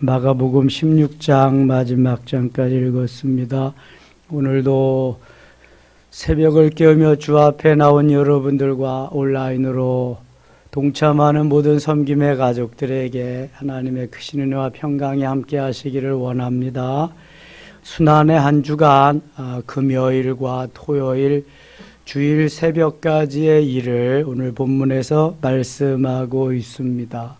마가복음 16장 마지막 장까지 읽었습니다. 오늘도 새벽을 깨우며 주 앞에 나온 여러분들과 온라인으로 동참하는 모든 섬김의 가족들에게 하나님의 크신 은혜와 평강이 함께 하시기를 원합니다. 순환의 한 주간 금요일과 토요일 주일 새벽까지의 일을 오늘 본문에서 말씀하고 있습니다.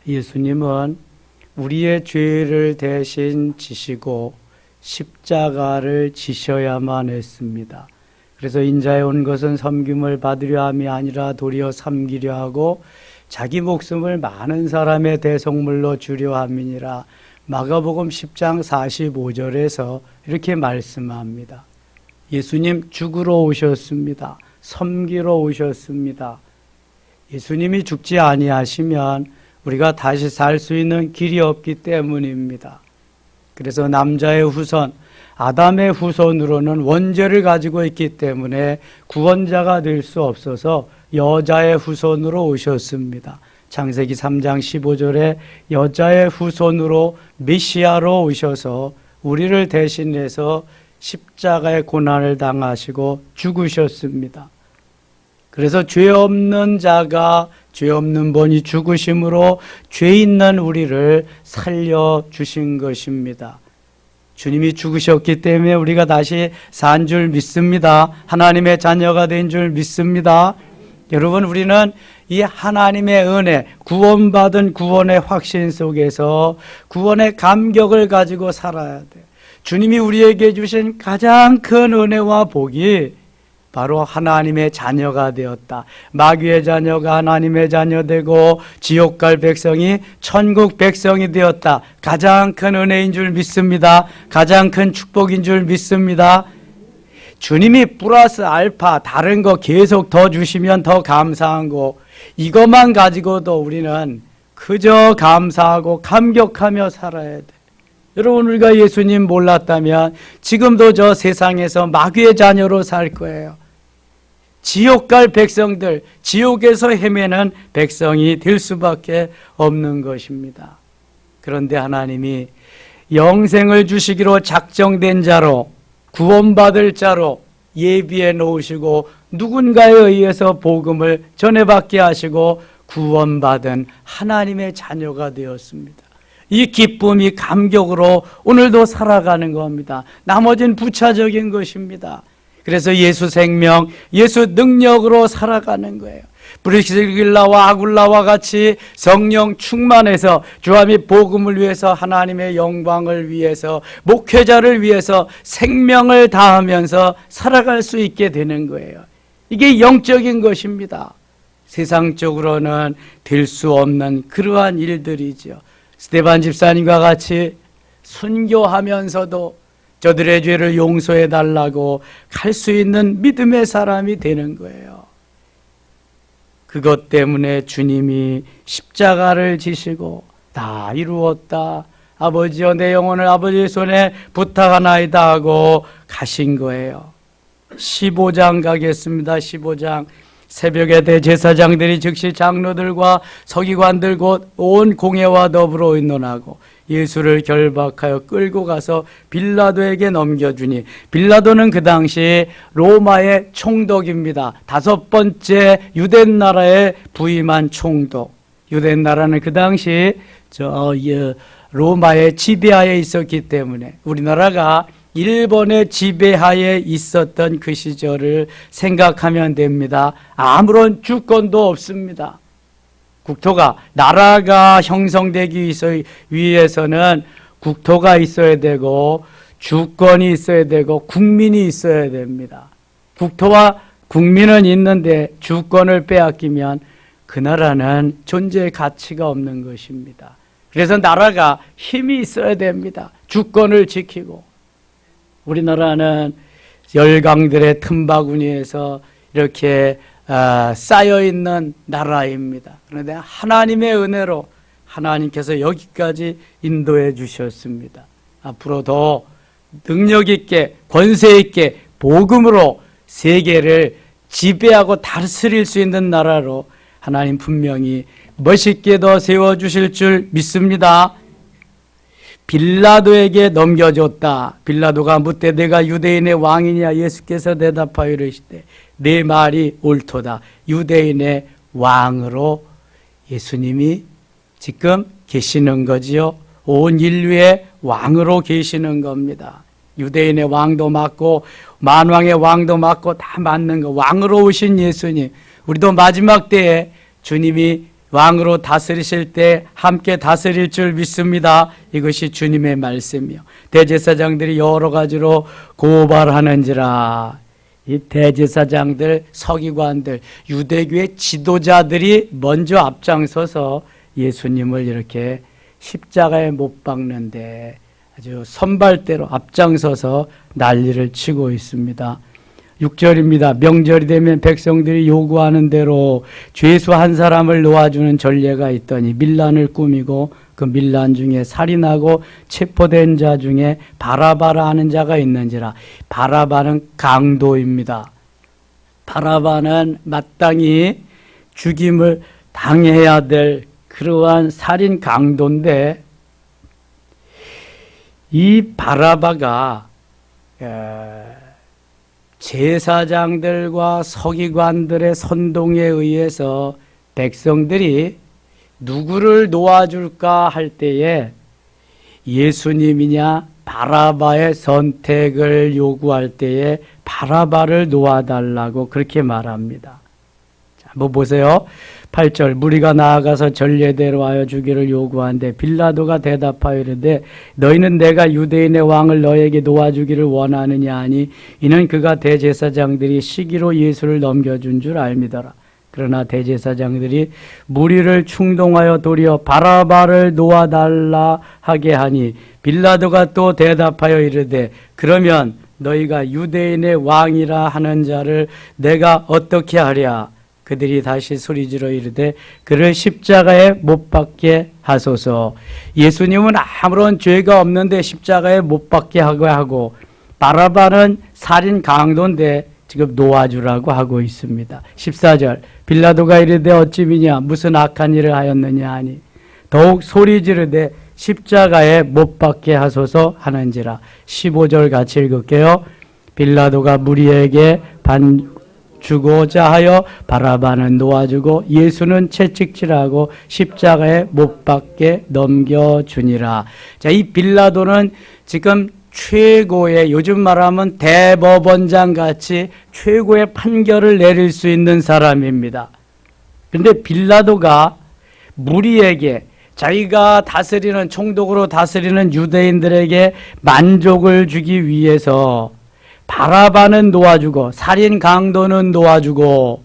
예수님은 우리의 죄를 대신 지시고 십자가를 지셔야만 했습니다. 그래서 인자에 온 것은 섬김을 받으려 함이 아니라 도리어 섬기려 하고 자기 목숨을 많은 사람의 대속물로 주려 함이니라. 마가복음 10장 45절에서 이렇게 말씀합니다. 예수님 죽으러 오셨습니다. 섬기러 오셨습니다. 예수님이 죽지 아니하시면 우리가 다시 살 수 있는 길이 없기 때문입니다. 그래서 남자의 후손, 아담의 후손으로는 원죄를 가지고 있기 때문에 구원자가 될 수 없어서 여자의 후손으로 오셨습니다. 창세기 3장 15절에 여자의 후손으로 메시아로 오셔서 우리를 대신해서 십자가의 고난을 당하시고 죽으셨습니다. 그래서 죄 없는 자가 죄 없는 분이 죽으심으로 죄 있는 우리를 살려주신 것입니다. 주님이 죽으셨기 때문에 우리가 다시 산 줄 믿습니다. 하나님의 자녀가 된 줄 믿습니다. 여러분, 우리는 이 하나님의 은혜, 구원받은 구원의 확신 속에서 구원의 감격을 가지고 살아야 돼요. 주님이 우리에게 주신 가장 큰 은혜와 복이 바로 하나님의 자녀가 되었다. 마귀의 자녀가 하나님의 자녀 되고 지옥 갈 백성이 천국 백성이 되었다. 가장 큰 은혜인 줄 믿습니다. 가장 큰 축복인 줄 믿습니다. 주님이 플러스 알파 다른 거 계속 더 주시면 더 감사한 거, 이것만 가지고도 우리는 그저 감사하고 감격하며 살아야 돼. 여러분, 우리가 예수님 몰랐다면 지금도 저 세상에서 마귀의 자녀로 살 거예요. 지옥 갈 백성들, 지옥에서 헤매는 백성이 될 수밖에 없는 것입니다. 그런데 하나님이 영생을 주시기로 작정된 자로, 구원받을 자로 예비해 놓으시고 누군가에 의해서 복음을 전해받게 하시고 구원받은 하나님의 자녀가 되었습니다. 이 기쁨이 감격으로 오늘도 살아가는 겁니다. 나머지는 부차적인 것입니다. 그래서 예수 생명, 예수 능력으로 살아가는 거예요. 브리스길라와 아굴라와 같이 성령 충만해서 주함이 복음을 위해서, 하나님의 영광을 위해서, 목회자를 위해서 생명을 다하면서 살아갈 수 있게 되는 거예요. 이게 영적인 것입니다. 세상적으로는 될 수 없는 그러한 일들이죠. 스데반 집사님과 같이 순교하면서도 저들의 죄를 용서해 달라고 갈 수 있는 믿음의 사람이 되는 거예요. 그것 때문에 주님이 십자가를 지시고 다 이루었다, 아버지여 내 영혼을 아버지의 손에 부탁하나이다 하고 가신 거예요. 15장 가겠습니다. 15장. 새벽에 대제사장들이 즉시 장로들과 서기관들 곧 온 공회와 더불어 의논하고 예수를 결박하여 끌고 가서 빌라도에게 넘겨주니, 빌라도는 그 당시 로마의 총독입니다. 5번째 유대 나라에 부임한 총독. 유대 나라는 그 당시 로마의 지배하에 있었기 때문에 우리나라가 일본의 지배하에 있었던 그 시절을 생각하면 됩니다. 아무런 주권도 없습니다. 국토가, 나라가 형성되기 위해서는 국토가 있어야 되고 주권이 있어야 되고 국민이 있어야 됩니다. 국토와 국민은 있는데 주권을 빼앗기면 그 나라는 존재의 가치가 없는 것입니다. 그래서 나라가 힘이 있어야 됩니다. 주권을 지키고. 우리나라는 열강들의 틈바구니에서 이렇게 쌓여있는 나라입니다. 그런데 하나님의 은혜로 하나님께서 여기까지 인도해 주셨습니다. 앞으로 더 능력 있게, 권세 있게 복음으로 세계를 지배하고 다스릴 수 있는 나라로 하나님 분명히 멋있게 더 세워주실 줄 믿습니다. 빌라도에게 넘겨줬다. 빌라도가 묻되 내가 유대인의 왕이냐? 예수께서 대답하여 이르시되 내 말이 옳도다. 유대인의 왕으로 예수님이 지금 계시는 거지요. 온 인류의 왕으로 계시는 겁니다. 유대인의 왕도 맞고 만왕의 왕도 맞고 다 맞는 거. 왕으로 오신 예수님. 우리도 마지막 때에 주님이 왕으로 다스리실 때 함께 다스릴 줄 믿습니다. 이것이 주님의 말씀이요. 대제사장들이 여러 가지로 고발하는지라. 이 대제사장들, 서기관들, 유대교의 지도자들이 먼저 앞장서서 예수님을 이렇게 십자가에 못 박는데 아주 선발대로 앞장서서 난리를 치고 있습니다. 6절입니다. 명절이 되면 백성들이 요구하는 대로 죄수 한 사람을 놓아주는 전례가 있더니 밀란을 꾸미고 그 밀란 중에 살인하고 체포된 자 중에 바라바라 하는 자가 있는지라. 바라바는 강도입니다. 바라바는 마땅히 죽임을 당해야 될 그러한 살인 강도인데 이 바라바가 제사장들과 서기관들의 선동에 의해서 백성들이 누구를 놓아줄까 할 때에 예수님이냐 바라바의 선택을 요구할 때에 바라바를 놓아달라고 그렇게 말합니다. 자, 한번 보세요. 8절 무리가 나아가서 전례대로 하여 주기를 요구하는데 빌라도가 대답하여 이르되 너희는 내가 유대인의 왕을 너에게 놓아주기를 원하느냐 하니 이는 그가 대제사장들이 시기로 예수를 넘겨준 줄 알미더라. 그러나 대제사장들이 무리를 충동하여 도리어 바라바를 놓아달라 하게 하니 빌라도가 또 대답하여 이르되 그러면 너희가 유대인의 왕이라 하는 자를 내가 어떻게 하랴. 그들이 다시 소리지러 이르되 그를 십자가에 못 박게 하소서. 예수님은 아무런 죄가 없는데 십자가에 못 박게 하고 바라바는 살인 강도인데 지금 놓아주라고 하고 있습니다. 14절 빌라도가 이르되 어찌 미냐 무슨 악한 일을 하였느냐 하니 더욱 소리 지르되 십자가에 못 박게 하소서 하는지라. 15절 같이 읽을게요. 빌라도가 무리에게 주고자 하여 바라바는 놓아주고 예수는 채찍질하고 십자가에 못 박게 넘겨주니라. 자, 이 빌라도는 지금 최고의 요즘 말하면 대법원장 같이 최고의 판결을 내릴 수 있는 사람입니다. 그런데 빌라도가 무리에게 자기가 다스리는 총독으로 다스리는 유대인들에게 만족을 주기 위해서 바라바는 놓아주고 살인 강도는 놓아주고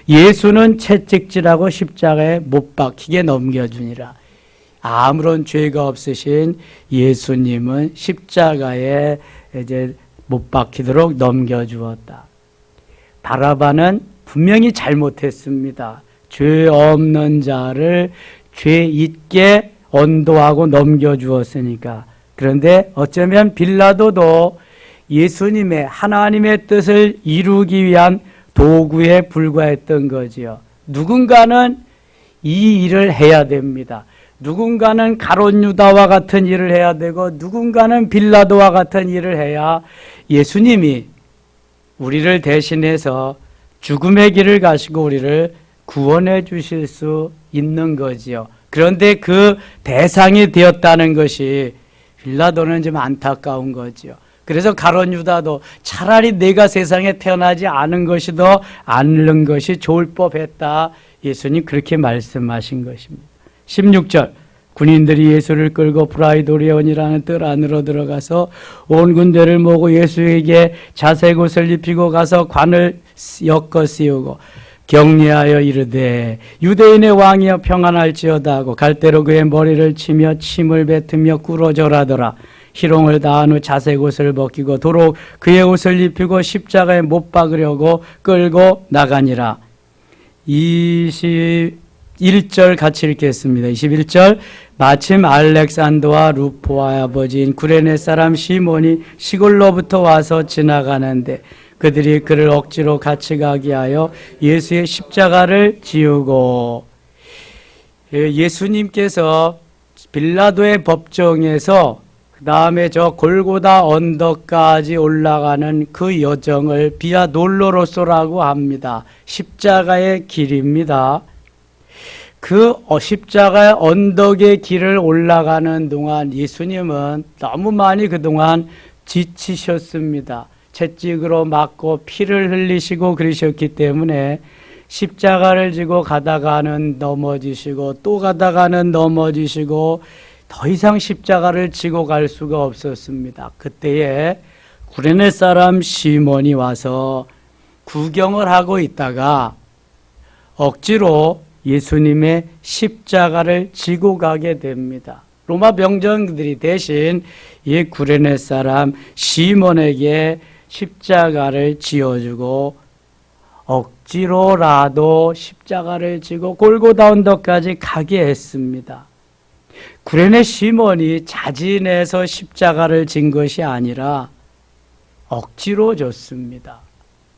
예수는 채찍질하고 십자가에 못 박히게 넘겨주니라. 아무런 죄가 없으신 예수님은 십자가에 이제 못 박히도록 넘겨주었다. 바라바는 분명히 잘못했습니다. 죄 없는 자를 죄 있게 언도하고 넘겨주었으니까. 그런데 어쩌면 빌라도도 예수님의 하나님의 뜻을 이루기 위한 도구에 불과했던 거지요. 누군가는 이 일을 해야 됩니다. 누군가는 가룟 유다와 같은 일을 해야 되고 누군가는 빌라도와 같은 일을 해야 예수님이 우리를 대신해서 죽음의 길을 가시고 우리를 구원해 주실 수 있는 거지요. 그런데 그 대상이 되었다는 것이 빌라도는 좀 안타까운 거지요. 그래서 가룟 유다도 차라리 내가 세상에 태어나지 않은 것이 더 않는 것이 좋을 법했다. 예수님 그렇게 말씀하신 것입니다. 16절 군인들이 예수를 끌고 브라이도리온이라는 뜰 안으로 들어가서 온 군대를 모으고 예수에게 자색 옷을 입히고 가서 관을 엮어 씌우고 격려하여 이르되 유대인의 왕이여 평안할지어다 하고 갈대로 그의 머리를 치며 침을 뱉으며 꿇어 절하더라. 희롱을 다한 후 자색 옷을 벗기고 도로 그의 옷을 입히고 십자가에 못 박으려고 끌고 나가니라. 21절 같이 읽겠습니다. 21절 마침 알렉산더와 루포와 아버지인 구레네 사람 시몬이 시골로부터 와서 지나가는데 그들이 그를 억지로 같이 가게 하여 예수의 십자가를 지우고 예수님께서 빌라도의 법정에서 그 다음에 저 골고다 언덕까지 올라가는 그 여정을 비아 돌로로소라고 합니다. 십자가의 길입니다. 그 십자가의 언덕의 길을 올라가는 동안 예수님은 너무 많이 그동안 지치셨습니다. 채찍으로 맞고 피를 흘리시고 그러셨기 때문에 십자가를 지고 가다가는 넘어지시고 또 가다가는 넘어지시고 더 이상 십자가를 지고 갈 수가 없었습니다. 그때에 구레네 사람 시몬이 와서 구경을 하고 있다가 억지로 예수님의 십자가를 지고 가게 됩니다. 로마 병정들이 대신 이 구레네 사람 시몬에게 십자가를 지어주고 억지로라도 십자가를 지고 골고다 언덕까지 가게 했습니다. 구레네 시몬이 자진해서 십자가를 진 것이 아니라 억지로 졌습니다.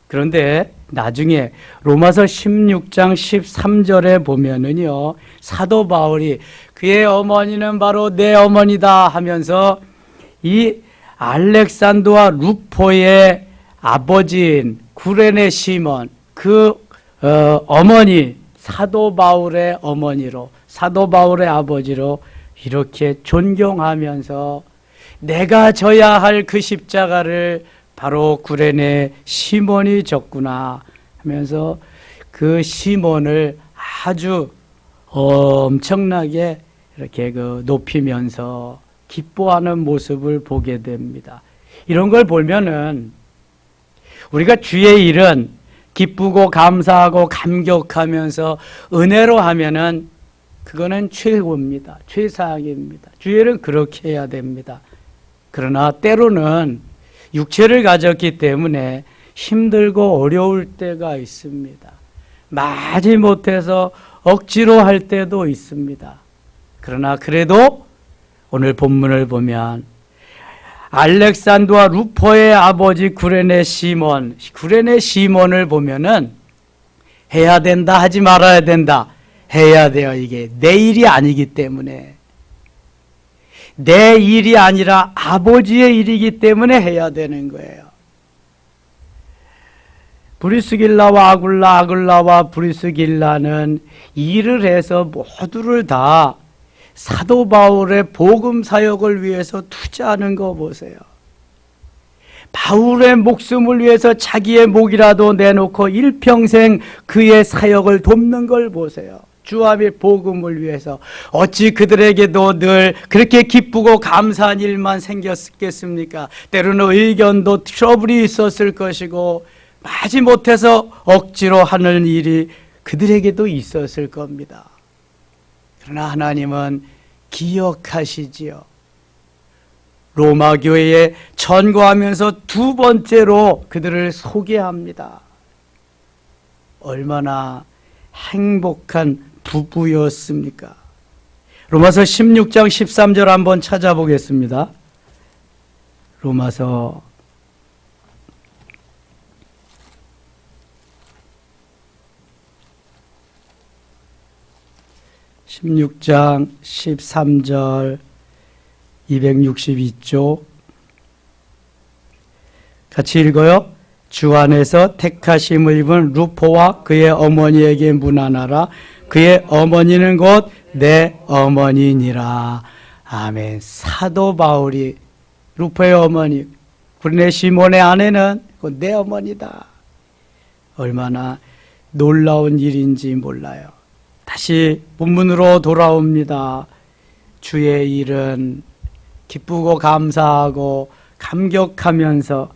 그런데 나중에 로마서 16장 13절에 보면은요, 사도 바울이 그의 어머니는 바로 내 어머니다 하면서 이 알렉산더와 루포의 아버지인 구레네 시몬 그 어머니 사도 바울의 어머니로 사도 바울의 아버지로 이렇게 존경하면서 내가 져야 할 그 십자가를 바로 구레네 시몬이 졌구나 하면서 그 시몬을 아주 엄청나게 이렇게 높이면서 기뻐하는 모습을 보게 됩니다. 이런 걸 보면은 우리가 주의 일은 기쁘고 감사하고 감격하면서 은혜로 하면은 그거는 최고입니다. 최상입니다. 주의 일은 그렇게 해야 됩니다. 그러나 때로는 육체를 가졌기 때문에 힘들고 어려울 때가 있습니다. 마지못해서 억지로 할 때도 있습니다. 그러나 그래도 오늘 본문을 보면 알렉산더와 루포의 아버지 구레네 시몬을 보면은 해야 된다 하지 말아야 된다 해야 돼요. 이게 내 일이 아니기 때문에 내 일이 아니라 아버지의 일이기 때문에 해야 되는 거예요. 브리스길라와 아굴라와 브리스길라는 일을 해서 모두를 다 사도 바울의 복음 사역을 위해서 투자하는 거 보세요. 바울의 목숨을 위해서 자기의 목이라도 내놓고 일평생 그의 사역을 돕는 걸 보세요. 주와 및 복음을 위해서. 어찌 그들에게도 늘 그렇게 기쁘고 감사한 일만 생겼겠습니까? 때로는 의견도 트러블이 있었을 것이고 마지못해서 억지로 하는 일이 그들에게도 있었을 겁니다. 그러나 하나님은 기억하시지요. 로마 교회에 전거하면서 두 번째로 그들을 소개합니다. 얼마나 행복한 부부였습니까? 로마서 16장 13절 한번 찾아보겠습니다. 로마서 16장 13절 262쪽 같이 읽어요. 주 안에서 택하심을 입은 루포와 그의 어머니에게 문안하라. 그의 어머니는 곧 내 어머니니라. 아멘. 사도 바울이 루포의 어머니 구레네 시몬의 아내는 곧 내 어머니다. 얼마나 놀라운 일인지 몰라요. 다시 본문으로 돌아옵니다. 주의 일은 기쁘고 감사하고 감격하면서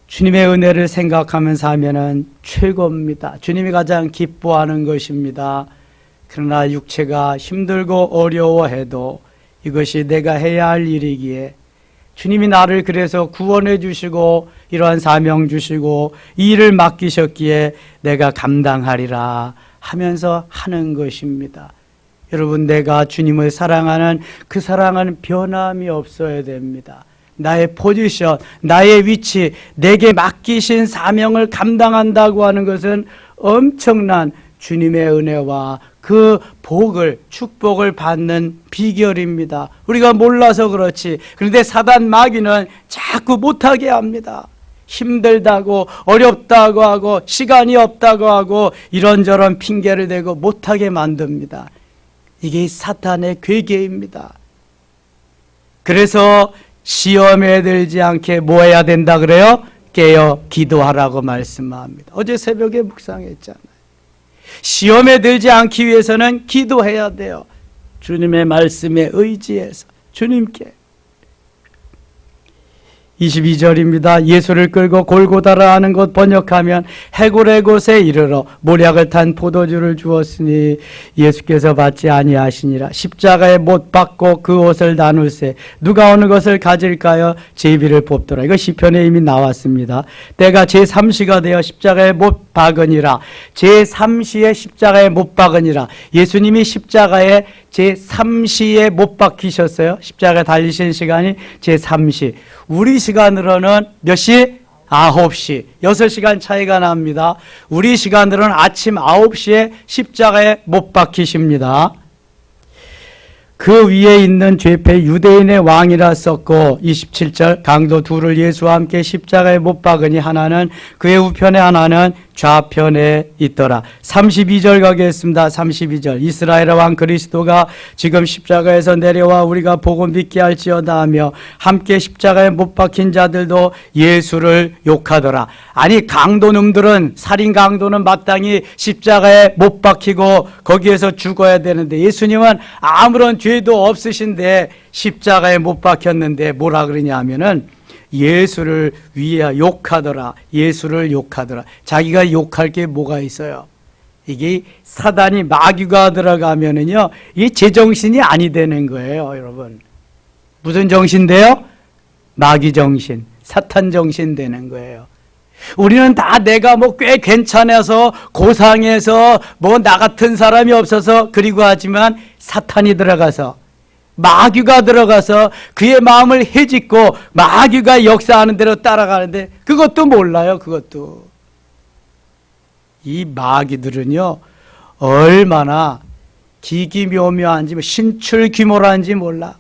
주님의 은혜를 생각하면서 하면은 최고입니다. 주님이 가장 기뻐하는 것입니다. 그러나 육체가 힘들고 어려워해도 이것이 내가 해야 할 일이기에 주님이 나를 그래서 구원해 주시고 이러한 사명 주시고 이 일을 맡기셨기에 내가 감당하리라 하면서 하는 것입니다. 여러분, 내가 주님을 사랑하는 그 사랑은 변함이 없어야 됩니다. 나의 포지션, 나의 위치, 내게 맡기신 사명을 감당한다고 하는 것은 엄청난 주님의 은혜와 그 복을, 축복을 받는 비결입니다. 우리가 몰라서 그렇지. 그런데 사단 마귀는 자꾸 못하게 합니다. 힘들다고, 어렵다고 하고, 시간이 없다고 하고, 이런저런 핑계를 대고 못하게 만듭니다. 이게 사탄의 괴계입니다. 그래서 시험에 들지 않게 뭐 해야 된다 그래요? 깨어 기도하라고 말씀합니다. 어제 새벽에 묵상했잖아요. 시험에 들지 않기 위해서는 기도해야 돼요. 주님의 말씀에 의지해서 주님께. 22절입니다. 예수를 끌고 골고다라 하는 곳 번역하면 해골의 곳에 이르러 모략을 탄 포도주를 주었으니 예수께서 받지 아니하시니라. 십자가에 못 박고 그 옷을 나눌세 누가 어느 것을 가질까요? 제비를 뽑더라. 이거 시편에 이미 나왔습니다. 때가 제3시가 되어 십자가에 못 박으니라. 제3시에 십자가에 못 박으니라. 예수님이 십자가에 제3시에 못 박히셨어요. 십자가에 달리신 시간이 제3시. 우리 시간으로는 몇 시? 9시. 6시간 차이가 납니다. 우리 시간으로는 아침 9시에 십자가에 못 박히십니다. 그 위에 있는 죄패 유대인의 왕이라 썼고 27절 강도 둘을 예수와 함께 십자가에 못 박으니 하나는 그의 우편에 하나는 좌편에 있더라. 32절 가겠습니다. 32절 이스라엘 왕 그리스도가 지금 십자가에서 내려와 우리가 보고 믿게 할지어다 하며 함께 십자가에 못 박힌 자들도 예수를 욕하더라. 아니 강도놈들은 살인 강도는 마땅히 십자가에 못 박히고 거기에서 죽어야 되는데 예수님은 아무런 죄도 없으신데 십자가에 못 박혔는데 뭐라 그러냐 하면은 예수를 위해 욕하더라. 예수를 욕하더라. 자기가 욕할 게 뭐가 있어요? 이게 사단이 마귀가 들어가면은요, 이게 제정신이 아니 되는 거예요, 여러분. 무슨 정신인데요? 마귀 정신, 사탄 정신 되는 거예요. 우리는 다 내가 뭐 꽤 괜찮아서 고상해서 뭐 나 같은 사람이 없어서 그리고 하지만 사탄이 들어가서 마귀가 들어가서 그의 마음을 헤집고 마귀가 역사하는 대로 따라가는데 그것도 몰라요. 그것도. 이 마귀들은요 얼마나 기기묘묘한지 신출귀몰한지 몰라.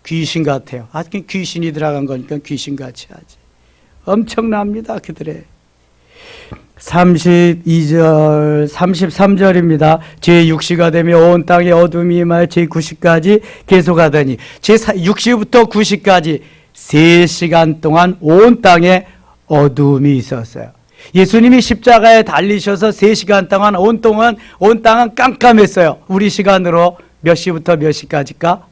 귀신 같아요. 하여튼 귀신이 들어간 거니까 귀신같이 하지. 엄청납니다. 그들의. 32절 33절입니다. 제6시가 되며 온 땅에 어둠이 임하여 제9시까지 계속하더니 제6시부터 9시까지 3시간 동안 온 땅에 어둠이 있었어요. 예수님이 십자가에 달리셔서 3시간 동안 온 땅은 깜깜했어요. 우리 시간으로 몇 시부터 몇 시까지일까?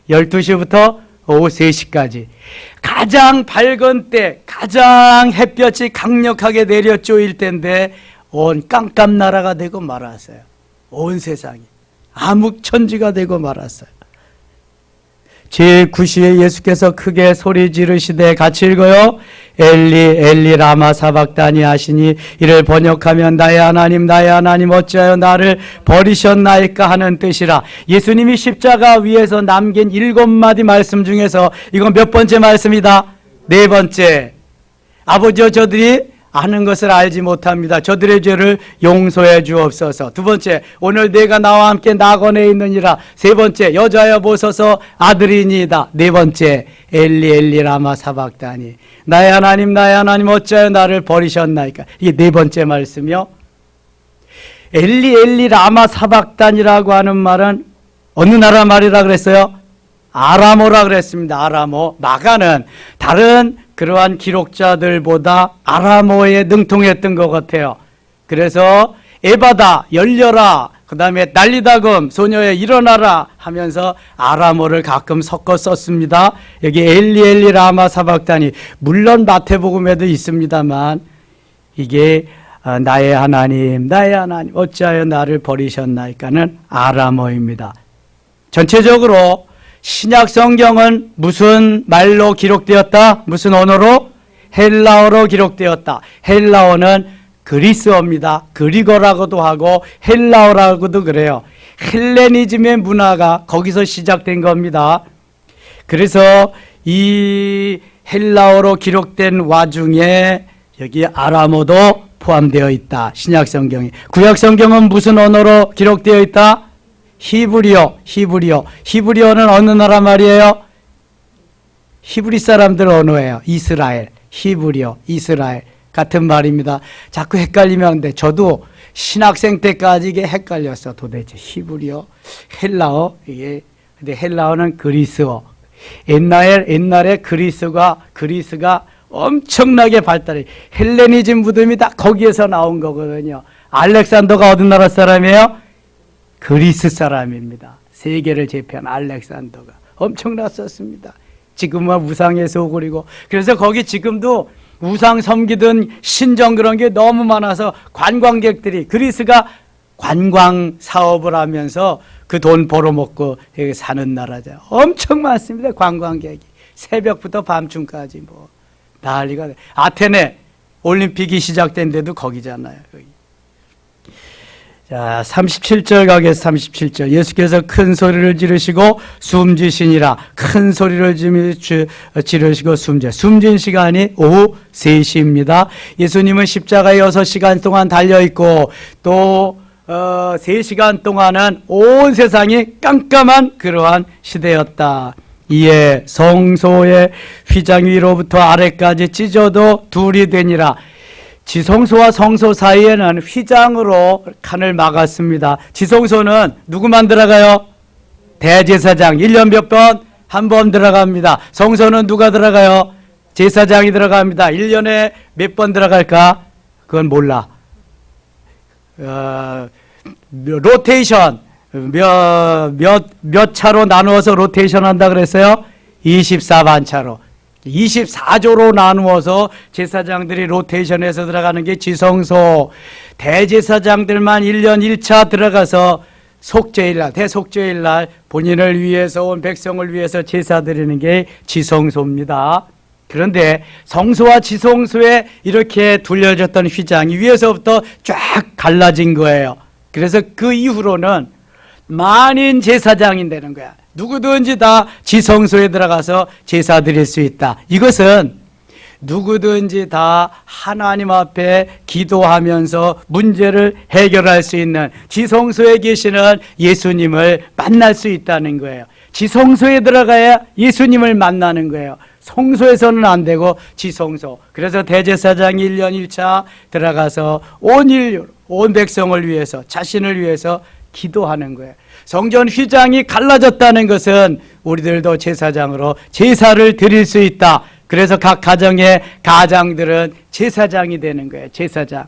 12시부터 오후 3시까지 가장 밝은 때, 가장 햇볕이 강력하게 내려 쪼일 때인데 온 깜깜나라가 되고 말았어요. 온 세상이 암흑천지가 되고 말았어요. 제9시에 예수께서 크게 소리 지르시되 같이 읽어요. 엘리 엘리 라마 사박다니 하시니 이를 번역하면 나의 하나님 나의 하나님 어찌하여 나를 버리셨나이까 하는 뜻이라. 예수님이 십자가 위에서 남긴 7마디 말씀 중에서 이건 몇 번째 말씀이다? 4번째. 아버지여 저들이 아는 것을 알지 못합니다. 저들의 죄를 용서해 주옵소서. 2번째, 오늘 내가 나와 함께 낙원에 있느니라. 3번째, 여자여 보소서 아들이니이다. 4번째, 엘리 엘리 라마 사박다니 나의 하나님 나의 하나님 어찌하여 나를 버리셨나이까. 이게 4번째 말씀이요. 엘리 엘리 라마 사박다니라고 하는 말은 어느 나라 말이라 그랬어요? 아람어라 그랬습니다. 아람어. 마가는 다른 그러한 기록자들보다 아람어에 능통했던 것 같아요. 그래서 에바다 열려라, 그 다음에 난리다금 소녀에 일어나라 하면서 아람어를 가끔 섞어 썼습니다. 여기 엘리 엘리 라마 사박다니, 물론 마태복음에도 있습니다만 이게 나의 하나님 나의 하나님 어찌하여 나를 버리셨나이까는 아람어입니다. 전체적으로 신약 성경은 무슨 말로 기록되었다? 무슨 언어로? 헬라어로 기록되었다. 헬라어는 그리스어입니다. 그리거라고도 하고 헬라어라고도 그래요. 헬레니즘의 문화가 거기서 시작된 겁니다. 그래서 이 헬라어로 기록된 와중에 여기 아람어도 포함되어 있다. 신약 성경이. 구약 성경은 무슨 언어로 기록되어 있다? 히브리어. 히브리어는 어느 나라 말이에요? 히브리 사람들 언어예요. 이스라엘. 히브리어, 이스라엘 같은 말입니다. 자꾸 헷갈리면 안 돼. 저도 신학생 때까지 이게 헷갈렸어. 도대체 히브리어, 헬라어, 이게 근데 헬라어는 그리스어. 옛날에 그리스가 엄청나게 발달해. 헬레니즘 무덤이 다 거기에서 나온 거거든요. 알렉산더가 어느 나라 사람이에요? 그리스 사람입니다. 세계를 제패한 알렉산더가 엄청났었습니다. 지금은 우상의 소굴이고, 그래서 거기 지금도 우상 섬기던 신전 그런 게 너무 많아서 관광객들이, 그리스가 관광 사업을 하면서 그 돈 벌어먹고 여기 사는 나라죠. 엄청 많습니다. 관광객이 새벽부터 밤중까지 뭐 난리가 돼. 아테네 올림픽이 시작된 데도 거기잖아요. 거기. 자, 37절 가겠습니다. 37절. 예수께서 큰 소리를 지르시고 숨지시니라. 큰 소리를 지르시고 숨진 시간이 오후 3시입니다. 예수님은 십자가에 6시간 동안 달려있고 또 3시간 동안은 온 세상이 깜깜한 그러한 시대였다. 이에 성소의 휘장 위로부터 아래까지 찢어도 둘이 되니라. 지성소와 성소 사이에는 휘장으로 칸을 막았습니다. 지성소는 누구만 들어가요? 대제사장. 1년 몇 번? 한 번 들어갑니다. 성소는 누가 들어가요? 제사장이 들어갑니다. 1년에 몇 번 들어갈까? 그건 몰라. 로테이션 몇 차로 나누어서 로테이션 한다 그랬어요? 24반 차로. 24조로 나누어서 제사장들이 로테이션해서 들어가는 게 지성소. 대제사장들만 1년 1차 들어가서 속죄일날, 대속죄일날 본인을 위해서 온 백성을 위해서 제사 드리는 게 지성소입니다. 그런데 성소와 지성소에 이렇게 둘려졌던 휘장이 위에서부터 쫙 갈라진 거예요. 그래서 그 이후로는 만인 제사장이 되는 거야. 누구든지 다 지성소에 들어가서 제사 드릴 수 있다. 이것은 누구든지 다 하나님 앞에 기도하면서 문제를 해결할 수 있는, 지성소에 계시는 예수님을 만날 수 있다는 거예요. 지성소에 들어가야 예수님을 만나는 거예요. 성소에서는 안 되고 지성소. 그래서 대제사장이 1년 1차 들어가서 온 인류, 온 백성을 위해서, 자신을 위해서 기도하는 거예요. 성전 휘장이 갈라졌다는 것은 우리들도 제사장으로 제사를 드릴 수 있다. 그래서 각 가정의 가장들은 제사장이 되는 거예요. 제사장.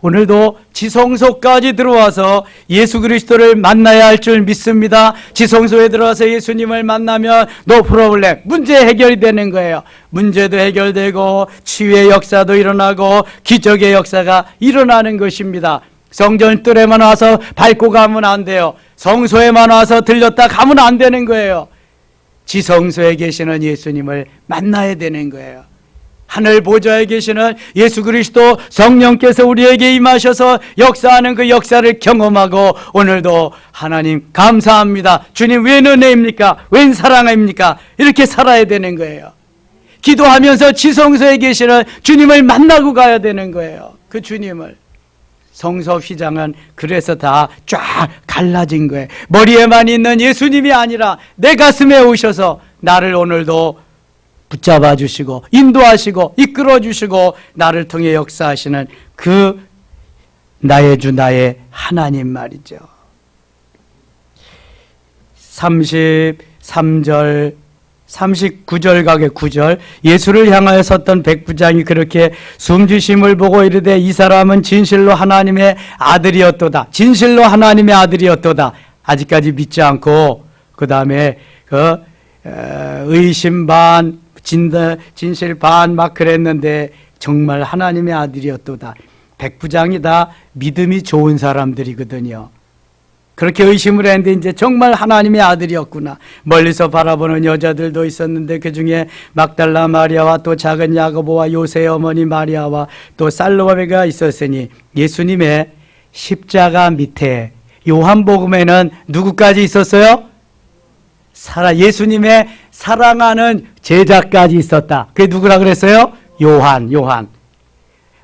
오늘도 지성소까지 들어와서 예수 그리스도를 만나야 할 줄 믿습니다. 지성소에 들어와서 예수님을 만나면 노 프로블렘, 문제 해결이 되는 거예요. 문제도 해결되고 치유의 역사도 일어나고 기적의 역사가 일어나는 것입니다. 성전 뜰에만 와서 밟고 가면 안 돼요. 성소에만 와서 들렸다 가면 안 되는 거예요. 지성소에 계시는 예수님을 만나야 되는 거예요. 하늘 보좌에 계시는 예수 그리스도 성령께서 우리에게 임하셔서 역사하는 그 역사를 경험하고, 오늘도 하나님 감사합니다. 주님 웬 은혜입니까? 웬 사랑입니까? 이렇게 살아야 되는 거예요. 기도하면서 지성소에 계시는 주님을 만나고 가야 되는 거예요. 그 주님을. 성소 휘장은 그래서 다 쫙 갈라진 거예요. 머리에만 있는 예수님이 아니라 내 가슴에 오셔서 나를 오늘도 붙잡아 주시고 인도하시고 이끌어 주시고 나를 통해 역사하시는 그 나의 주 나의 하나님 말이죠. 33절 39절 가게 9절. 예수를 향하여 섰던 백부장이 그렇게 숨주심을 보고 이르되 이 사람은 진실로 하나님의 아들이었도다. 진실로 하나님의 아들이었도다. 아직까지 믿지 않고 그 다음에 의심 반 진실 반 막 그랬는데 정말 하나님의 아들이었도다. 백부장이 다 믿음이 좋은 사람들이거든요. 그렇게 의심을 했는데 이제 정말 하나님의 아들이었구나. 멀리서 바라보는 여자들도 있었는데 그 중에 막달라 마리아와 또 작은 야고보와 요새의 어머니 마리아와 또 살로메가 있었으니 예수님의 십자가 밑에 요한복음에는 누구까지 있었어요? 예수님의 사랑하는 제자까지 있었다. 그게 누구라 그랬어요? 요한.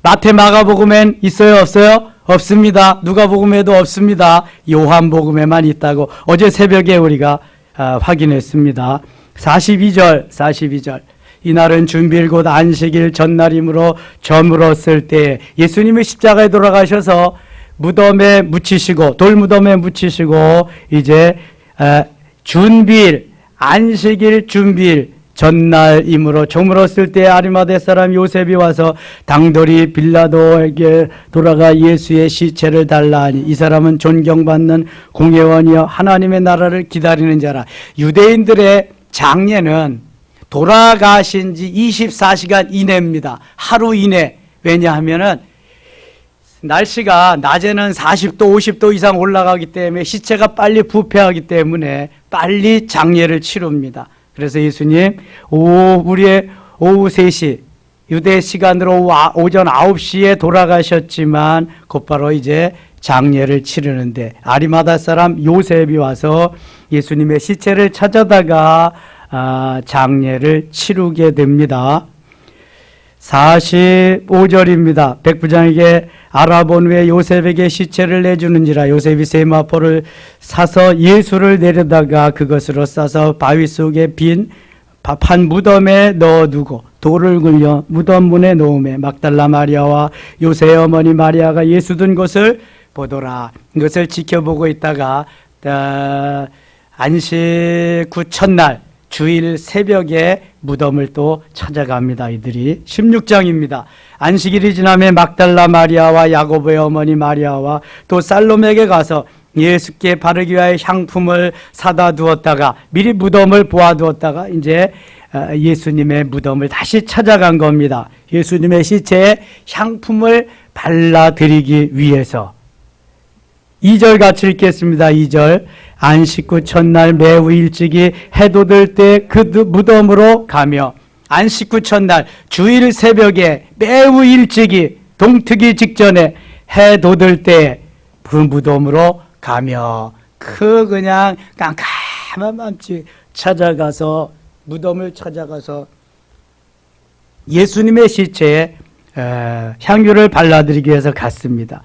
마태 마가복음엔 있어요, 없어요? 없습니다. 누가복음에도 없습니다. 요한복음에만 있다고 어제 새벽에 우리가 확인했습니다. 42절. 이날은 준비일 곧 안식일 전날이므로 저물었을 때 예수님이 십자가에 돌아가셔서 무덤에 묻히시고 돌무덤에 묻히시고 이제 준비일 안식일 준비일 전날이므로 저물었을 때 아리마대 사람 요셉이 와서 당돌이 빌라도에게 돌아가 예수의 시체를 달라 하니 이 사람은 존경받는 공회원이여 하나님의 나라를 기다리는 자라. 유대인들의 장례는 돌아가신 지 24시간 이내입니다. 하루 이내. 왜냐하면은 날씨가 낮에는 40도, 50도 이상 올라가기 때문에 시체가 빨리 부패하기 때문에 빨리 장례를 치릅니다. 그래서 예수님 우리의 오후 3시 유대 시간으로 오전 9시에 돌아가셨지만 곧바로 이제 장례를 치르는데 아리마다 사람 요셉이 와서 예수님의 시체를 찾아다가 장례를 치르게 됩니다. 45절입니다. 백부장에게 알아본 후에 요셉에게 시체를 내주는지라. 요셉이 세마포를 사서 예수를 내려다가 그것으로 싸서 바위 속에 빈 판 무덤에 넣어두고 돌을 굴려 무덤 문에 놓음에 막달라 마리아와 요새의 어머니 마리아가 예수 든 곳을 보더라. 이것을 지켜보고 있다가 안식 후 첫날 주일 새벽에 무덤을 또 찾아갑니다. 이들이 16장입니다. 안식일이 지나면 막달라 마리아와 야고보의 어머니 마리아와 또 살로메에게 가서 예수께 바르기 위하여 향품을 사다 두었다가 미리 무덤을 보아두었다가 이제 예수님의 무덤을 다시 찾아간 겁니다. 예수님의 시체에 향품을 발라드리기 위해서. 2절 같이 읽겠습니다. 2절. 안식 후 첫날 매우 일찍이 해 돋을 때 그 무덤으로 가며 안식 후 첫날 주일 새벽에 매우 일찍이 동트기 직전에 해 돋을 때 그 무덤으로 가며 그냥 깜깜한 밤중에 찾아가서 무덤을 찾아가서 예수님의 시체에 향유를 발라드리기 위해서 갔습니다.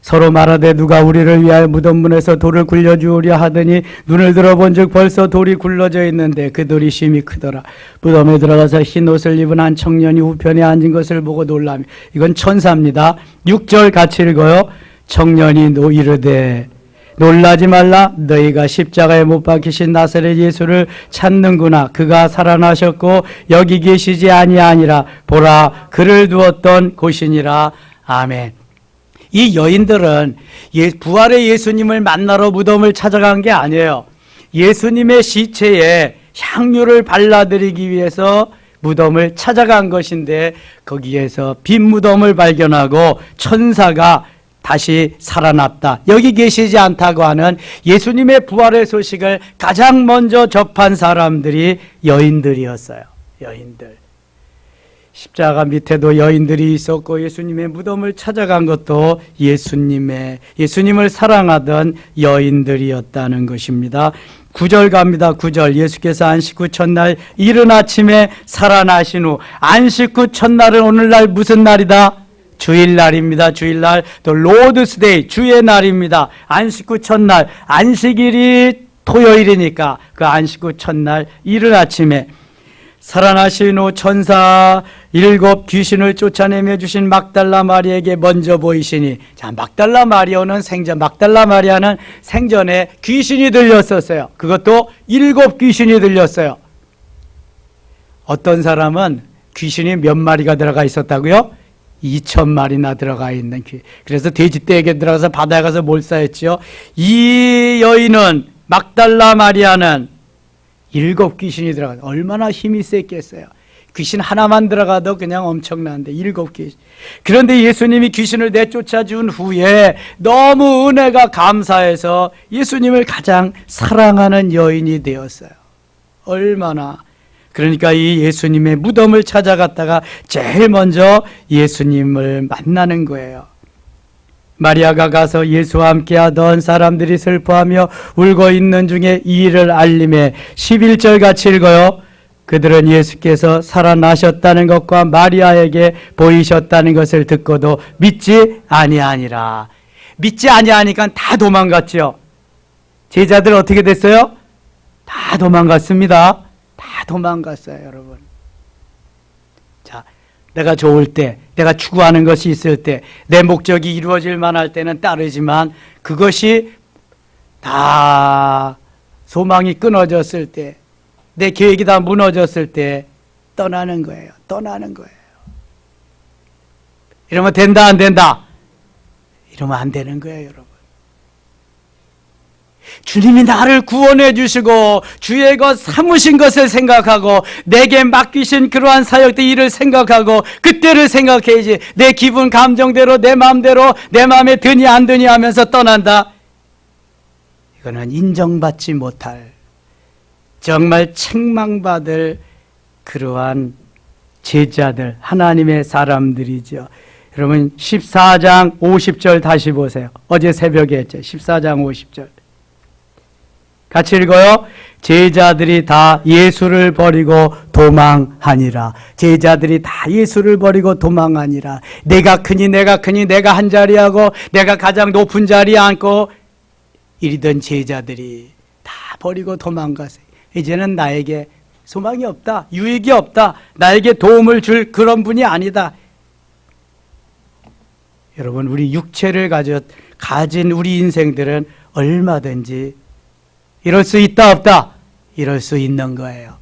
서로 말하되 누가 우리를 위하여 무덤 문에서 돌을 굴려주으려 하더니 눈을 들어본 즉 벌써 돌이 굴러져 있는데 그 돌이 심히 크더라. 무덤에 들어가서 흰 옷을 입은 한 청년이 우편에 앉은 것을 보고 놀라며. 이건 천사입니다. 6절 같이 읽어요. 청년이 이르되 놀라지 말라. 너희가 십자가에 못 박히신 나사렛 예수를 찾는구나. 그가 살아나셨고 여기 계시지 아니하니라. 보라 그를 두었던 곳이니라. 아멘. 이 여인들은 부활의 예수님을 만나러 무덤을 찾아간 게 아니에요. 예수님의 시체에 향유를 발라드리기 위해서 무덤을 찾아간 것인데 거기에서 빈 무덤을 발견하고 천사가 다시 살아났다, 여기 계시지 않다고 하는 예수님의 부활의 소식을 가장 먼저 접한 사람들이 여인들이었어요. 여인들. 십자가 밑에도 여인들이 있었고 예수님의 무덤을 찾아간 것도 예수님을 사랑하던 여인들이었다는 것입니다. 9절 갑니다. 9절. 예수께서 안식 후 첫날 이른 아침에 살아나신 후, 안식 후 첫날은 오늘날 무슨 날이다? 주일날입니다. 주일날, 또 로드스데이, 주의 날입니다. 안식 후 첫날, 안식일이 토요일이니까 그 안식 후 첫날 이른 아침에 살아나신 후 천사 7 귀신을 쫓아내며 주신 막달라 마리아에게 먼저 보이시니, 자, 막달라 마리아는 생전에 귀신이 들렸었어요. 그것도 7 귀신이 들렸어요. 어떤 사람은 귀신이 몇 마리가 들어가 있었다고요? 2,000마리나 들어가 있는 귀. 그래서 돼지떼에게 들어가서 바다에 가서 몰사했죠. 이 여인은, 막달라 마리아는 7 귀신이 들어가, 얼마나 힘이 셌겠어요. 귀신 하나만 들어가도 그냥 엄청난데 7 귀신. 그런데 예수님이 귀신을 내쫓아 준 후에 너무 은혜가 감사해서 예수님을 가장 사랑하는 여인이 되었어요. 얼마나. 그러니까 이 예수님의 무덤을 찾아갔다가 제일 먼저 예수님을 만나는 거예요. 마리아가 가서 예수와 함께 하던 사람들이 슬퍼하며 울고 있는 중에 이 일을 알림해 11절 같이 읽어요. 그들은 예수께서 살아나셨다는 것과 마리아에게 보이셨다는 것을 듣고도 믿지 아니하니라. 믿지 아니하니까 다 도망갔죠. 제자들 어떻게 됐어요? 다 도망갔습니다. 다 도망갔어요, 여러분. 자, 내가 좋을 때, 내가 추구하는 것이 있을 때, 내 목적이 이루어질 만할 때는 따르지만 그것이 다 소망이 끊어졌을 때, 내 계획이 다 무너졌을 때 떠나는 거예요. 떠나는 거예요. 이러면 된다, 안 된다? 이러면 안 되는 거예요, 여러분. 주님이 나를 구원해 주시고 주의 것 삼으신 것을 생각하고 내게 맡기신 그러한 사역의 일을 생각하고 그때를 생각해야지. 내 기분 감정대로 내 마음대로 내 마음에 드니 안 드니 하면서 떠난다. 이거는 인정받지 못할, 정말 책망받을 그러한 제자들, 하나님의 사람들이죠. 여러분 14장 50절 다시 보세요. 어제 새벽에 했죠. 14장 50절 같이 읽어요. 제자들이 다 예수를 버리고 도망하니라. 제자들이 다 예수를 버리고 도망하니라. 내가 크니 내가 한 자리하고 내가 가장 높은 자리에 앉고 이리던 제자들이 다 버리고 도망가세요. 이제는 나에게 소망이 없다, 유익이 없다, 나에게 도움을 줄 그런 분이 아니다. 여러분, 우리 육체를 가진 우리 인생들은 얼마든지 이럴 수 있다 없다? 이럴 수 있는 거예요.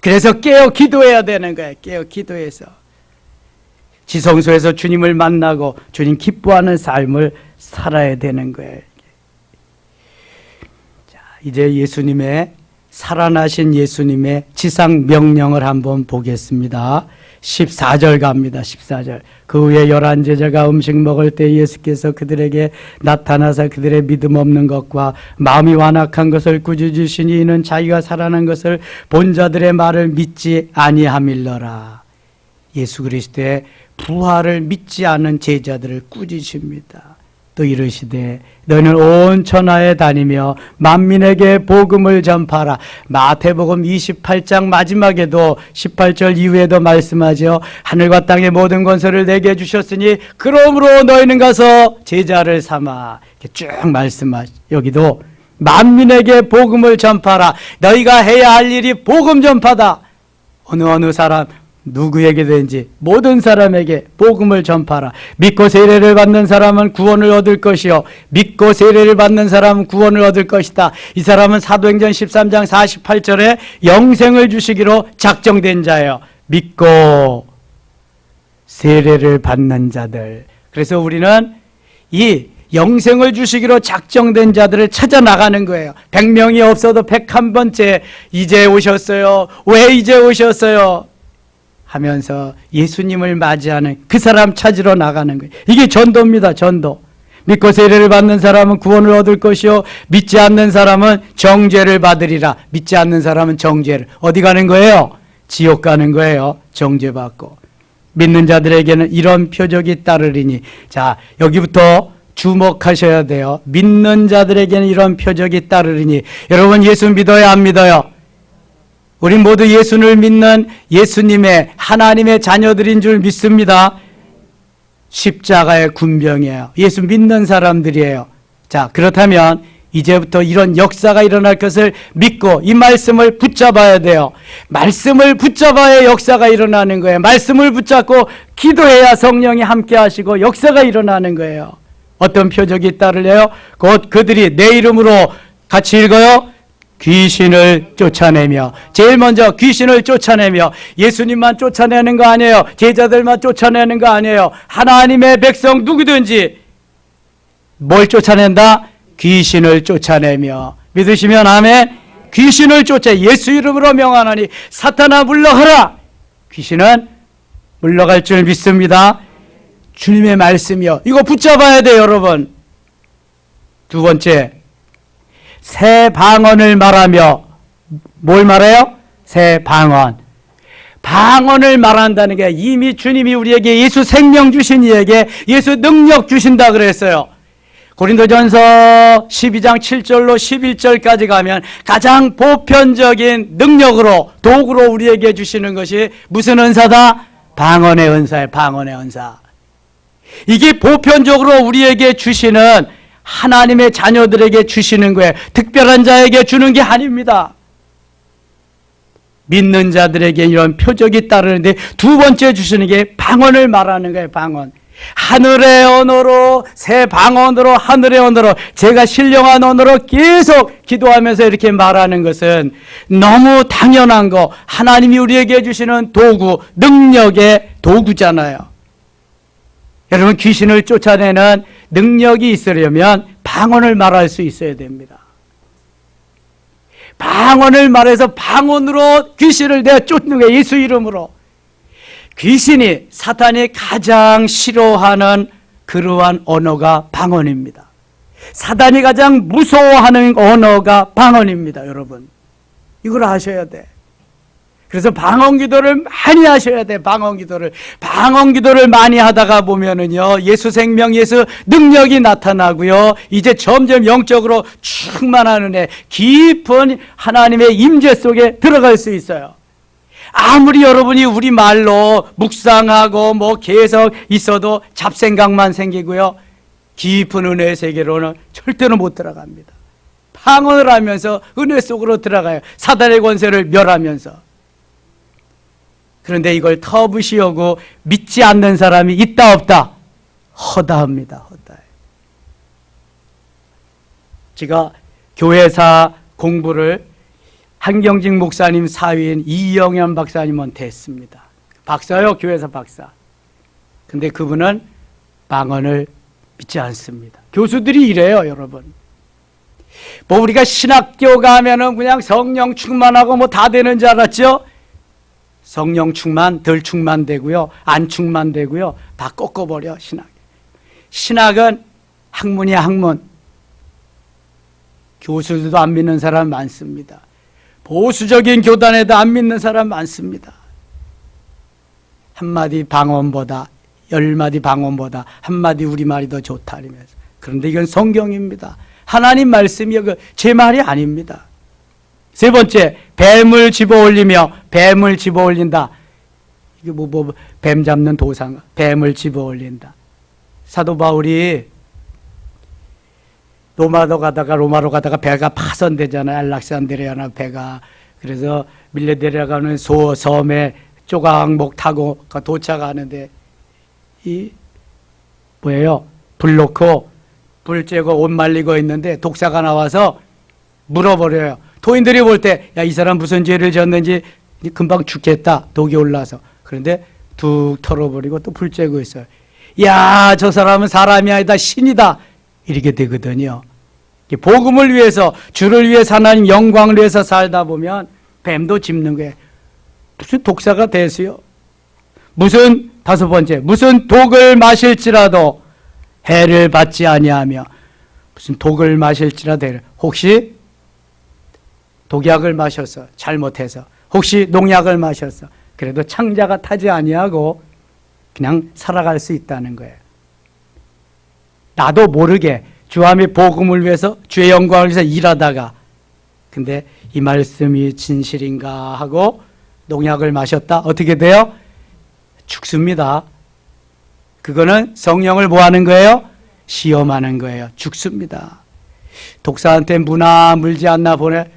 그래서 깨어 기도해야 되는 거예요. 깨어 기도해서 지성소에서 주님을 만나고 주님 기뻐하는 삶을 살아야 되는 거예요. 자, 이제 살아나신 예수님의 지상 명령을 한번 보겠습니다. 14절 갑니다. 14절. 그 후에 11제자가 음식 먹을 때 예수께서 그들에게 나타나서 그들의 믿음 없는 것과 마음이 완악한 것을 꾸짖으시니 이는 자기가 살아난 것을 본 자들의 말을 믿지 아니함일러라. 예수 그리스도의 부활을 믿지 않은 제자들을 꾸짖습니다. 또 이르시되 너희는 온 천하에 다니며 만민에게 복음을 전파하라. 마태복음 28장 마지막에도 18절 이후에도 말씀하죠. 하늘과 땅의 모든 권세를 내게 주셨으니 그러므로 너희는 가서 제자를 삼아. 이렇게 쭉 말씀하시죠. 여기도 만민에게 복음을 전파하라. 너희가 해야 할 일이 복음 전파다. 어느 사람 누구에게든지 모든 사람에게 복음을 전파하라. 믿고 세례를 받는 사람은 구원을 얻을 것이요 믿고 세례를 받는 사람은 구원을 얻을 것이다. 이 사람은 사도행전 13장 48절에 영생을 주시기로 작정된 자예요. 믿고 세례를 받는 자들. 그래서 우리는 이 영생을 주시기로 작정된 자들을 찾아 나가는 거예요. 100명이 없어도 101번째 이제 오셨어요. 왜 이제 오셨어요? 하면서 예수님을 맞이하는 그 사람 찾으러 나가는 거예요. 이게 전도입니다. 전도. 믿고 세례를 받는 사람은 구원을 얻을 것이요 믿지 않는 사람은 정죄를 받으리라. 믿지 않는 사람은 정죄를. 어디 가는 거예요? 지옥 가는 거예요. 정죄받고. 믿는 자들에게는 이런 표적이 따르리니. 자, 여기부터 주목하셔야 돼요. 믿는 자들에게는 이런 표적이 따르리니. 여러분 예수 믿어야 안 믿어요? 우리 모두 예수를 믿는 예수님의 하나님의 자녀들인 줄 믿습니다. 십자가의 군병이에요. 예수 믿는 사람들이에요. 자, 그렇다면 이제부터 이런 역사가 일어날 것을 믿고 이 말씀을 붙잡아야 돼요. 말씀을 붙잡아야 역사가 일어나는 거예요. 말씀을 붙잡고 기도해야 성령이 함께 하시고 역사가 일어나는 거예요. 어떤 표적이 따르래요? 곧 그들이 내 이름으로 같이 읽어요. 귀신을 쫓아내며. 제일 먼저 귀신을 쫓아내며. 예수님만 쫓아내는 거 아니에요. 제자들만 쫓아내는 거 아니에요. 하나님의 백성 누구든지 뭘 쫓아낸다? 귀신을 쫓아내며. 믿으시면 아멘. 귀신을 쫓아 예수 이름으로 명하노니 사탄아 물러가라. 귀신은 물러갈 줄 믿습니다. 주님의 말씀이요. 이거 붙잡아야 돼요, 여러분. 두 번째, 새 방언을 말하며. 뭘 말해요? 새 방언. 방언을 말한다는 게 이미 주님이 우리에게 예수 생명 주신 이에게 예수 능력 주신다 그랬어요. 고린도전서 12장 7절로 11절까지 가면 가장 보편적인 능력으로 도구로 우리에게 주시는 것이 무슨 은사다? 방언의 은사예요. 방언의 은사. 이게 보편적으로 우리에게 주시는, 하나님의 자녀들에게 주시는 거예요. 특별한 자에게 주는 게 아닙니다. 믿는 자들에게 이런 표적이 따르는데 두 번째 주시는 게 방언을 말하는 거예요. 방언. 하늘의 언어로, 새 방언으로, 하늘의 언어로, 제가 신령한 언어로 계속 기도하면서 이렇게 말하는 것은 너무 당연한 거, 하나님이 우리에게 주시는 도구, 능력의 도구잖아요. 여러분, 귀신을 쫓아내는 능력이 있으려면 방언을 말할 수 있어야 됩니다. 방언을 말해서 방언으로 귀신을 내가 쫓는 거예요. 예수 이름으로. 귀신이, 사탄이 가장 싫어하는 그러한 언어가 방언입니다. 사탄이 가장 무서워하는 언어가 방언입니다. 여러분, 이걸 아셔야 돼. 그래서 방언 기도를 많이 하셔야 돼. 방언 기도를 많이 하다가 보면은요, 예수 생명, 예수 능력이 나타나고요, 이제 점점 영적으로 충만한 은혜, 깊은 하나님의 임재 속에 들어갈 수 있어요. 아무리 여러분이 우리말로 묵상하고 계속 있어도 잡생각만 생기고요, 깊은 은혜의 세계로는 절대로 못 들어갑니다. 방언을 하면서 은혜 속으로 들어가요. 사단의 권세를 멸하면서. 그런데 이걸 터부시하고 믿지 않는 사람이 있다 없다? 허다합니다. 허다해. 제가 교회사 공부를 한경직 목사님 사위인 이영현 박사님한테 했습니다. 박사요, 교회사 박사. 근데 그분은 방언을 믿지 않습니다. 교수들이 이래요, 여러분. 우리가 신학교 가면은 그냥 성령 충만하고 다 되는 줄 알았죠? 성령 충만, 덜 충만되고요, 안 충만되고요, 다 꺾어버려, 신학. 신학은 학문이야, 학문. 교수들도 안 믿는 사람 많습니다. 보수적인 교단에도 안 믿는 사람 많습니다. 한마디 방언보다, 10마디 방언보다 한마디 우리말이 더 좋다 이러면서. 그런데 이건 성경입니다. 하나님 말씀이요, 제 말이 아닙니다. 세 번째, 뱀을 집어올리며, 뱀을 집어올린다. 이게 뱀 잡는 도상, 뱀을 집어올린다. 사도 바울이 로마로 가다가 배가 파손되잖아요. 알렉산드리아나 배가. 그래서 밀려 내려가는 섬에 조각목 타고 도착하는데, 불 놓고 불 쬐고 옷 말리고 있는데 독사가 나와서 물어버려요. 도인들이 볼 때, 야, 이 사람 무슨 죄를 졌는지 금방 죽겠다, 독이 올라서. 그런데 툭 털어버리고 또 불 쬐고 있어요. 야, 저 사람은 사람이 아니다, 신이다, 이렇게 되거든요. 복음을 위해서, 주를 위해서, 하나님 영광을 위해서 살다 보면 뱀도 짚는 거예요. 무슨 독사가 되세요? 무슨, 다섯 번째, 무슨 독을 마실지라도 해를 받지 아니하며, 무슨 독을 마실지라도 해를, 혹시 독약을 마셔서 잘못해서, 혹시 농약을 마셔서 그래도 창자가 타지 아니하고 그냥 살아갈 수 있다는 거예요. 나도 모르게 주함의 복음을 위해서, 주의 영광을 위해서 일하다가, 근데 이 말씀이 진실인가 하고 농약을 마셨다. 어떻게 돼요? 죽습니다. 그거는 성령을 뭐 하는 거예요? 시험하는 거예요. 죽습니다. 독사한테 무나 물지 않나 보내,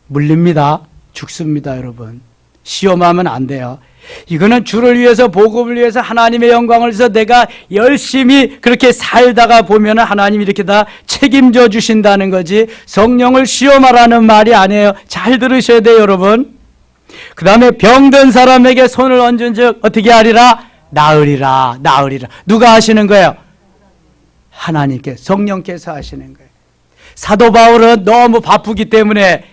물립니다. 죽습니다, 여러분. 시험하면 안 돼요. 이거는 주를 위해서, 복음을 위해서, 하나님의 영광을 위해서 내가 열심히 그렇게 살다가 보면 하나님이 이렇게 다 책임져 주신다는 거지, 성령을 시험하라는 말이 아니에요. 잘 들으셔야 돼요, 여러분. 그 다음에 병든 사람에게 손을 얹은 즉 어떻게 하리라? 나으리라. 나으리라. 누가 하시는 거예요? 하나님께, 성령께서 하시는 거예요. 사도 바울은 너무 바쁘기 때문에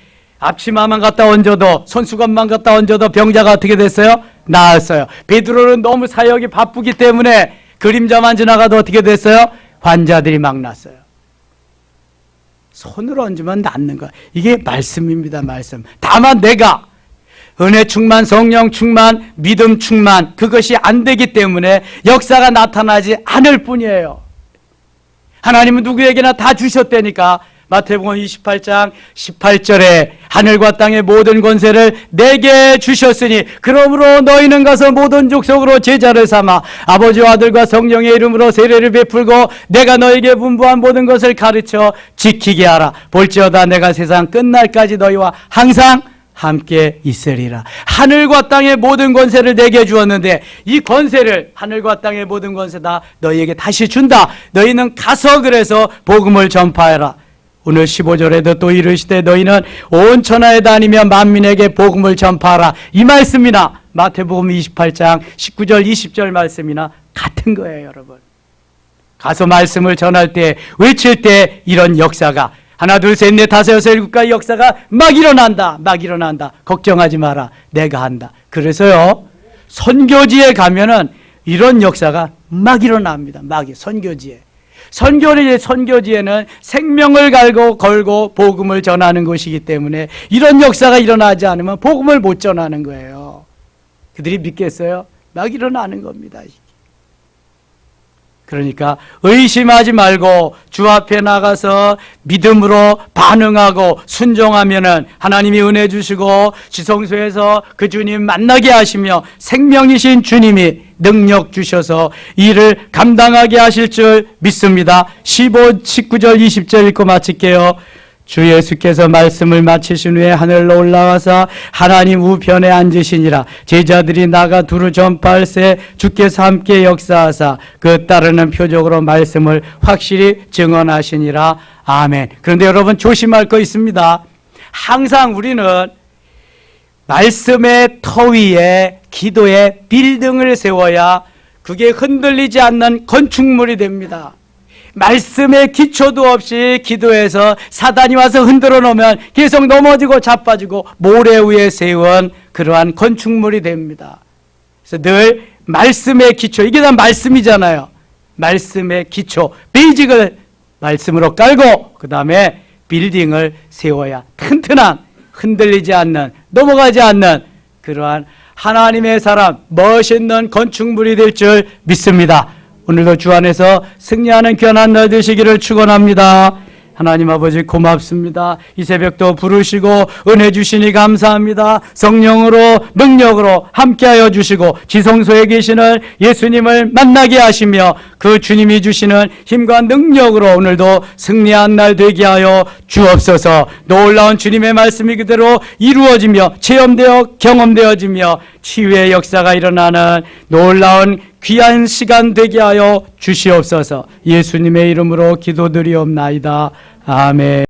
앞치마만 갖다 얹어도, 손수건만 갖다 얹어도 병자가 어떻게 됐어요? 나았어요. 베드로는 너무 사역이 바쁘기 때문에 그림자만 지나가도 어떻게 됐어요? 환자들이 막 났어요. 손을 얹으면 낫는 거야. 이게 말씀입니다, 말씀. 다만 내가 은혜 충만, 성령 충만, 믿음 충만, 그것이 안 되기 때문에 역사가 나타나지 않을 뿐이에요. 하나님은 누구에게나 다 주셨다니까. 마태복음 28장 18절에 하늘과 땅의 모든 권세를 내게 주셨으니 그러므로 너희는 가서 모든 족속으로 제자를 삼아 아버지와 아들과 성령의 이름으로 세례를 베풀고 내가 너에게 분부한 모든 것을 가르쳐 지키게 하라. 볼지어다 내가 세상 끝날까지 너희와 항상 함께 있으리라. 하늘과 땅의 모든 권세를 내게 주었는데 이 권세를, 하늘과 땅의 모든 권세 다 너희에게 다시 준다. 너희는 가서 그래서 복음을 전파해라. 오늘 15절에도 또 이르시되 너희는 온 천하에 다니며 만민에게 복음을 전파하라. 이 말씀이나 마태복음 28장 19절 20절 말씀이나 같은 거예요, 여러분. 가서 말씀을 전할 때, 외칠 때 이런 역사가 하나 둘 셋 넷 다섯 여섯 일곱가지 역사가 막 일어난다. 막 일어난다. 걱정하지 마라. 내가 한다. 그래서요, 선교지에 가면은 이런 역사가 막 일어납니다. 막 선교지에. 선교지에는 생명을 걸고 복음을 전하는 것이기 때문에 이런 역사가 일어나지 않으면 복음을 못 전하는 거예요. 그들이 믿겠어요? 막 일어나는 겁니다. 그러니까 의심하지 말고 주 앞에 나가서 믿음으로 반응하고 순종하면은 하나님이 은혜 주시고 지성소에서 그 주님 만나게 하시며 생명이신 주님이 능력 주셔서 이를 감당하게 하실 줄 믿습니다. 19절 20절 읽고 마칠게요. 주 예수께서 말씀을 마치신 후에 하늘로 올라가사 하나님 우편에 앉으시니라. 제자들이 나가 두루 전파할새 주께서 함께 역사하사 그 따르는 표적으로 말씀을 확실히 증언하시니라. 아멘. 그런데 여러분 조심할 거 있습니다. 항상 우리는 말씀의 터 위에 기도의 빌딩을 세워야 그게 흔들리지 않는 건축물이 됩니다. 말씀의 기초도 없이 기도해서 사단이 와서 흔들어 놓으면 계속 넘어지고 자빠지고 모래 위에 세운 그러한 건축물이 됩니다. 그래서 늘 말씀의 기초, 이게 다 말씀이잖아요. 말씀의 기초, 베이직을 말씀으로 깔고 그 다음에 빌딩을 세워야 튼튼한, 흔들리지 않는, 넘어가지 않는 그러한 하나님의 사람, 멋있는 건축물이 될 줄 믿습니다. 오늘도 주 안에서 승리하는 귀한 날 되시기를 축원합니다. 하나님 아버지 고맙습니다. 이 새벽도 부르시고 은혜 주시니 감사합니다. 성령으로 능력으로 함께하여 주시고 지성소에 계시는 예수님을 만나게 하시며 그 주님이 주시는 힘과 능력으로 오늘도 승리한 날 되게 하여 주옵소서. 놀라운 주님의 말씀이 그대로 이루어지며 체험되어 경험되어지며 치유의 역사가 일어나는 놀라운 귀한 시간 되게 하여 주시옵소서. 예수님의 이름으로 기도드리옵나이다. 아멘.